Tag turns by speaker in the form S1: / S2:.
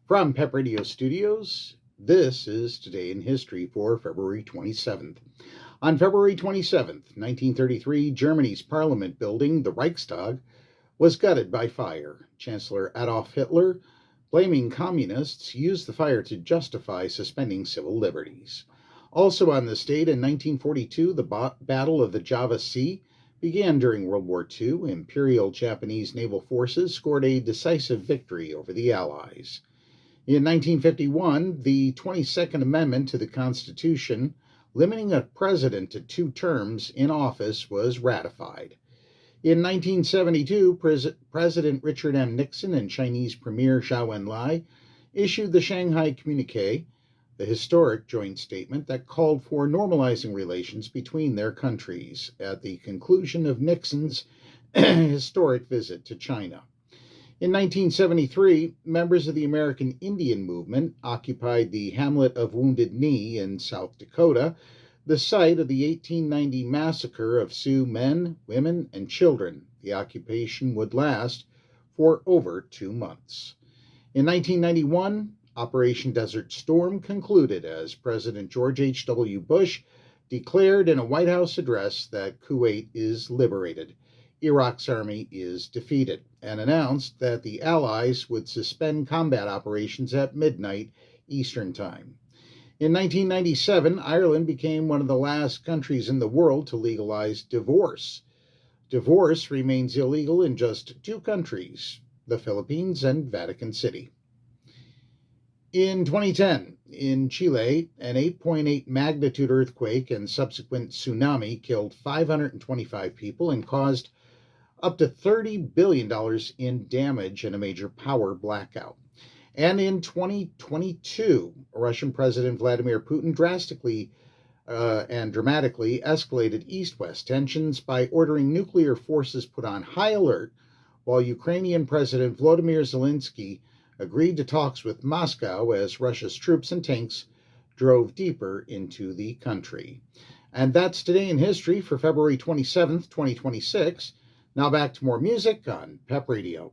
S1: From Pep Radio Studios, this is Today in History for February 27th. On February 27th, 1933, Germany's parliament building, the Reichstag, was gutted by fire. Chancellor Adolf Hitler, blaming communists, used the fire to justify suspending civil liberties. Also on this date in 1942, the Battle of the Java Sea began during World War II. Imperial Japanese naval forces scored a decisive victory over the Allies. In 1951, the 22nd Amendment to the Constitution, limiting a president to 2 terms in office, was ratified. In 1972, President Richard M. Nixon and Chinese Premier Zhou Enlai issued the Shanghai Communique, the historic joint statement that called for normalizing relations between their countries at the conclusion of Nixon's historic visit to China. In 1973, members of the American Indian movement occupied the hamlet of Wounded Knee in South Dakota, the site of the 1890 massacre of Sioux men, women, and children. The occupation would last for over 2 months. In 1991, Operation Desert Storm concluded as President George H.W. Bush declared in a White House address that Kuwait is liberated, Iraq's army is defeated, and announced that the Allies would suspend combat operations at midnight Eastern Time. In 1997, Ireland became one of the last countries in the world to legalize divorce. Divorce remains illegal in just 2 countries, the Philippines and Vatican City. In 2010, in Chile, an 8.8 magnitude earthquake and subsequent tsunami killed 525 people and caused up to $30 billion in damage and a major power blackout. And in 2022, Russian President Vladimir Putin dramatically escalated East-West tensions by ordering nuclear forces put on high alert, while Ukrainian President Volodymyr Zelensky agreed to talks with Moscow as Russia's troops and tanks drove deeper into the country. And that's Today in History for February 27th, 2026. Now back to more music on Pep Radio.